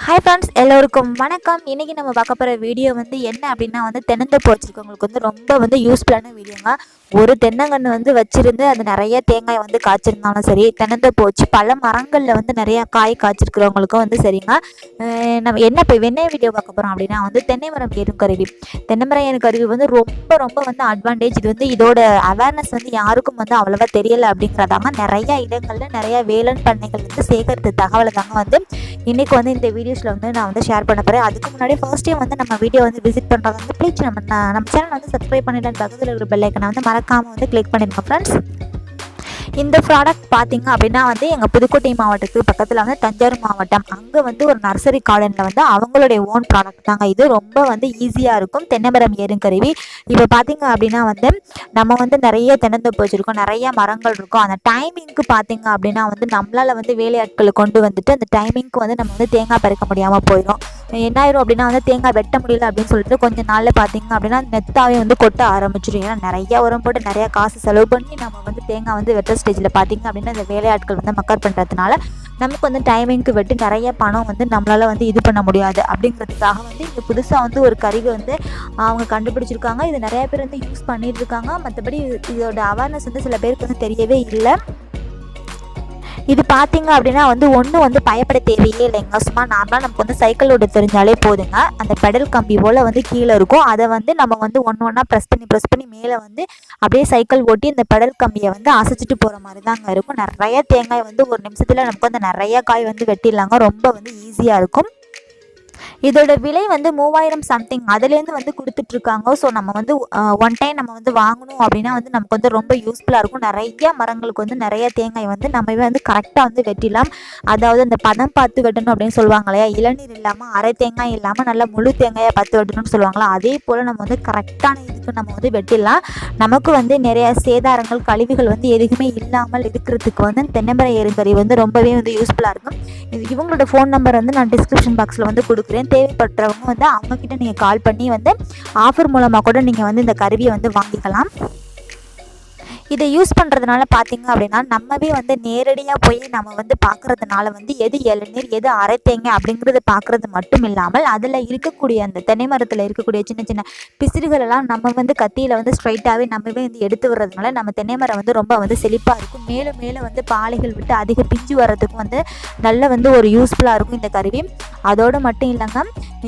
Hi friends, எல்லோருக்கும் வணக்கம். இன்றைக்கி நம்ம பார்க்க போகிற வீடியோ என்ன அப்படின்னா தென்னந்தோப்பு வச்சுருக்கவங்களுக்கு ரொம்ப யூஸ்ஃபுல்லான வீடியோங்க. ஒரு தென்னங்கன்று வச்சுருந்து அது நிறைய தேங்காய் காய்ச்சிருந்தாலும் சரி, தென்னந்தோப்பு வச்சு பல மரங்களில் நிறையா காய் காய்ச்சிருக்கிறவங்களுக்கும் சரிங்க. நம்ம இப்போ என்ன வீடியோ பார்க்க போகிறோம் அப்படின்னா தென்னை மரம் ஏறும் கருவி. தென்னை மரம் ஏறும் கருவி ரொம்ப அட்வான்டேஜ். இது இதோட அவேர்னஸ் யாருக்கும் அவ்வளோவா தெரியலை அப்படிங்கிறதாங்க. நிறையா இடங்களில் நிறையா வேளாண் பண்ணைகள் சேகரித்த தகவலை தாங்க இன்றைக்கி இந்த வீடியோஸில் நான் ஷேர் பண்ண போகிறேன். அதுக்கு முன்னாடி ஃபர்ஸ்ட் டைம் நம்ம வீடியோ விசிட் பண்ணுறது ப்ளீஸ் நம்ம சேனல் சப்ஸ்கிரைப் பண்ணிட்டு பக்கத்தில் இருக்கிற பெல் ஐக்கனை மறக்காமல் கிளிக் பண்ணிடுங்க ஃப்ரெண்ட்ஸ். இந்த ப்ராடக்ட் பார்த்திங்க அப்படின்னா எங்கள் புதுக்கோட்டை மாவட்டத்துக்கு பக்கத்தில் தஞ்சாவூர் மாவட்டம் அங்கே ஒரு நர்சரி கார்டனில் அவங்களுடைய ஓன் ப்ராடக்ட் தாங்க. இது ரொம்ப ஈஸியாக இருக்கும். தென்னைமரம் ஏறும் கருவி. இப்போ பார்த்திங்க அப்படின்னா நம்ம நிறைய தென்னந்தோப்பு வச்சுருக்கோம், நிறைய மரங்கள் இருக்கும். அந்த டைமிங்க்கு பார்த்திங்க அப்படின்னா நம்மளால் வேலையாட்களை கொண்டு வந்துட்டு அந்த டைமிங்க்கு நம்ம தேங்காய் பறிக்க முடியாமல் போயிடும். என்ன ஆயிரும் அப்படின்னா தேங்காய் வெட்ட முடியல அப்படின்னு சொல்லிட்டு கொஞ்சம் நாளில் பார்த்திங்க அப்படின்னா நெத்தாவே கொட்ட ஆரம்பிச்சிடும். ஏன்னா நிறையா உரம் போட்டு நிறையா காசு செலவு பண்ணி நம்ம தேங்காய் வெட்ட ஸ்டேஜில் பார்த்திங்க அப்படின்னா இந்த வேலையாட்கள் மக்கர் பண்ணுறதுனால நமக்கு டைமிங்க்கு வெட்டி நிறைய பணம் நம்மளால் இது பண்ண முடியாது. அப்படிங்கிறதுக்காக இங்கே புதுசாக ஒரு கருவி அவங்க கண்டுபிடிச்சிருக்காங்க. இது நிறைய பேர் யூஸ் பண்ணிட்டு இருக்காங்க. மற்றபடி இதோட அவேர்னஸ் சில பேருக்கு தெரியவே இல்லை. இது பார்த்திங்க அப்படின்னா ஒன்றும் பயப்பட தேவையே இல்லைங்க. சும்மா நார்மலாக நமக்கு சைக்கிள் ஓட தெரிஞ்சாலே போதுங்க. அந்த பெடல் கம்பி போல் கீழே இருக்கும். அதை நம்ம ஒன்று ஒன்றா ப்ரெஸ் பண்ணி மேலே அப்படியே சைக்கிள் ஓட்டி அந்த பெடல் கம்பியை அசைச்சிட்டு போகிற மாதிரி தாங்க இருக்கும். நிறைய தேங்காய் ஒரு நிமிஷத்தில் நமக்கு நிறைய காய் வெட்டிடலாங்க. ரொம்ப ஈஸியாக இருக்கும். இதோட விலை 3000 சம்திங் அதுலேருந்து கொடுத்துட்ருக்காங்க. ஸோ நம்ம ஒன் டைம் நம்ம வாங்கணும் அப்படின்னா நமக்கு ரொம்ப யூஸ்ஃபுல்லாக இருக்கும். நிறைய மரங்களுக்கு நிறைய தேங்காய் நம்ம கரெக்டாக வெட்டிடலாம். அதாவது அந்த பதம் பார்த்து வெட்டணும் அப்படின்னு சொல்லுவாங்க இல்லையா, இளநீர் இல்லாமல் அரை தேங்காய் இல்லாமல் நல்லா முழு தேங்காயை பார்த்து வெட்டணும்னு சொல்லுவாங்களா, அதே போல் நம்ம கரெக்டான இதுக்கு நம்ம வெட்டிடலாம். நமக்கு நிறைய சேதாரங்கள் கழிவுகள் எதுவுமே இல்லாமல் இருக்கிறதுக்கு தென்னைமரம் ஏறும் கருவி ரொம்பவே யூஸ்ஃபுல்லாக இருக்கும். இவங்களோட ஃபோன் நம்பர் நான் டிஸ்கிரிப்ஷன் பாக்ஸில் கொடுக்குறேன். தேவைப்படுறவங்க அவங்கக்கிட்ட நீங்கள் கால் பண்ணி ஆஃபர் மூலமாக கூட நீங்கள் இந்த கருவியை வாங்கிக்கலாம். இதை யூஸ் பண்ணுறதுனால பார்த்திங்க அப்படின்னா நம்மவே நேரடியாக போய் நம்ம பார்க்குறதுனால எது இளநீர் எது அரை தேங்காய் அப்படிங்கிறத பார்க்குறது மட்டும் இல்லாமல் அதில் இருக்கக்கூடிய அந்த தென்னை மரத்தில் இருக்கக்கூடிய சின்ன சின்ன பிசிறுகளெல்லாம் நம்ம கத்தியில் ஸ்ட்ரைட்டாகவே நம்மவே எடுத்து வர்றதுனால நம்ம தென்னை மரம் ரொம்ப செழிப்பாக இருக்கும். மேலும் மேலும் பாலைகள் விட்டு அதிக பிஞ்சு வர்றதுக்கு நல்ல ஒரு யூஸ்ஃபுல்லாக இருக்கும் இந்த கருவி. அதோடு மட்டும் இல்லைங்க,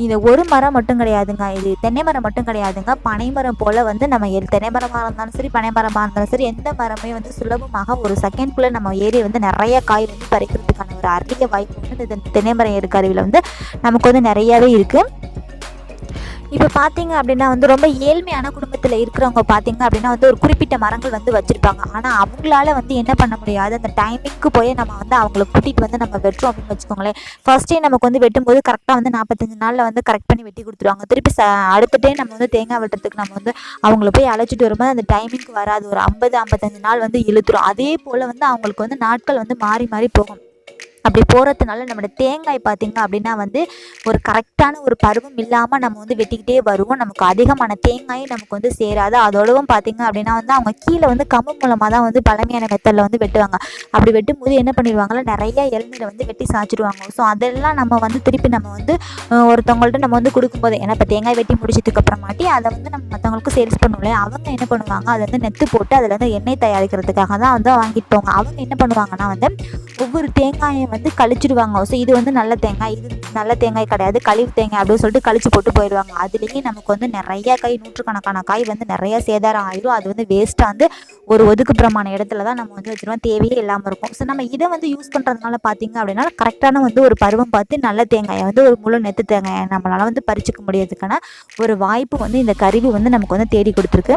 இது ஒரு மரம் மட்டும் கிடையாதுங்க, இது தென்னை மரம் மட்டும் கிடையாதுங்க. பனை மரம் போல் நம்ம தென்னை மரமாக இருந்தாலும் சரி, பனை மரமாக இருந்தாலும் சரி, எந்த மரமே சுலபமாக ஒரு செகண்ட்குள்ளே நம்ம ஏறி நிறைய காய் பறிக்கிறதுக்கான ஒரு அரிய வாய்ப்பு இந்த தென்னை மரம் ஏறு கருவியில் நமக்கு நிறையாவே இருக்குது. இப்போ பார்த்திங்க அப்படின்னா ரொம்ப ஏழ்மையான குடும்பத்தில் இருக்கிறவங்க பார்த்திங்க அப்படின்னா ஒரு குறிப்பிட்ட மரங்கள் வச்சுருப்பாங்க. ஆனால் அவங்களால என்ன பண்ண முடியாது, அந்த டைமிங்க்கு போய் நம்ம அவங்கள கூட்டிகிட்டு நம்ம வெட்டுறோம் அப்படின்னு வச்சுக்கோங்களேன். ஃபர்ஸ்ட் டே நமக்கு வெட்டும்போது கரெக்டாக 45 நாளில் கரெக்ட் பண்ணி வெட்டி கொடுத்துருவாங்க. திருப்பி அடுத்த டே நம்ம தேங்காய் வெட்டுறதுக்கு நம்ம அவங்கள போய் அழைச்சிட்டு வரும்போது அந்த டைமிங்க்கு வராது. ஒரு 50-55 நாள் இழுத்துரும். அதே போல் அவங்களுக்கு நாட்கள் மாறி மாறி போகும். அப்படி போகிறதுனால நம்மளோட தேங்காய் பார்த்திங்க அப்படின்னா ஒரு கரெக்டான ஒரு பருவம் இல்லாமல் நம்ம வெட்டிக்கிட்டே வருவோம். நமக்கு அதிகமான தேங்காயும் நமக்கு சேராது. அதோடவும் பார்த்திங்க அப்படின்னா அவங்க கீழே கம்பு மூலமாக தான் பழமையான மெத்தடில் வெட்டுவாங்க. அப்படி வெட்டும்போது என்ன பண்ணிடுவாங்களா, நிறைய இளநீரை வெட்டி சாய்ச்சிடுவாங்க. ஸோ அதெல்லாம் நம்ம திருப்பி நம்ம ஒருத்தவங்கள்ட்ட நம்ம கொடுக்கும்போது, ஏன்னா இப்போ தேங்காய் வெட்டி முடிச்சதுக்கு அப்புறமாட்டி அதை நம்ம மற்றவங்களுக்கு சேல்ஸ் பண்ணுவோம். அவங்க என்ன பண்ணுவாங்க, அதை நெத்து போட்டு அதில் எண்ணெய் தயாரிக்கிறதுக்காக தான் வாங்கிட்டு போவாங்க. அவங்க என்ன பண்ணுவாங்கன்னா ஒவ்வொரு தேங்காயை கழிச்சிடுவாங்க. ஸோ இது நல்ல தேங்காய், இது நல்ல தேங்காய் கிடையாது, கழிவு தேங்காய் அப்படின்னு சொல்லிட்டு கழிச்சு போட்டு போயிடுவாங்க. அதுலேயே நமக்கு நிறைய காய், நூற்றுக்கணக்கான காய் நிறைய சேதாரம் ஆயிடும். அது வேஸ்ட்டாக ஒரு ஒதுக்குப்புறமான இடத்துல தான் நம்ம வச்சுருவோம். தேவையே இல்லாமல் இருக்கும். ஸோ நம்ம இதை யூஸ் பண்ணுறதுனால பார்த்திங்க அப்படின்னா கரெக்டான ஒரு பருவம் பார்த்து நல்ல தேங்காயை ஒரு முழு நெத்து தேங்காயை நம்மளால் பறிச்சுக்க முடியாதுக்கான ஒரு வாய்ப்பு இந்த கருவி நமக்கு தேடி கொடுத்துருக்கு.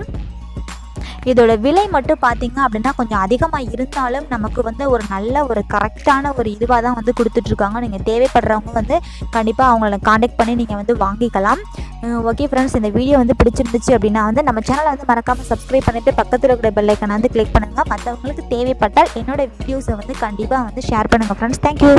இதோட விலை மட்டும் பார்த்திங்க அப்படின்னா கொஞ்சம் அதிகமாக இருந்தாலும் நமக்கு ஒரு நல்ல ஒரு கரெக்டான ஒரு இதுவாக தான் கொடுத்துட்ருக்காங்க. நீங்கள் தேவைப்படுறவங்க கண்டிப்பாக அவங்கள காண்டாக்ட் பண்ணி நீங்கள் வாங்கிக்கலாம். ஓகே ஃப்ரெண்ட்ஸ், இந்த வீடியோ பிடிச்சிருந்துச்சு அப்படின்னா நம்ம சேனலை மறக்காமல் சப்ஸ்கிரைப் பண்ணிவிட்டு பக்கத்தில் இருக்கிற பெல் ஐக்கனை கிளிக் பண்ணுங்கள். மற்றவங்களுக்கு தேவைப்பட்டால் என்னோடய வீடியோஸை கண்டிப்பாக ஷேர் பண்ணுங்கள் ஃப்ரெண்ட்ஸ். தேங்க்யூ.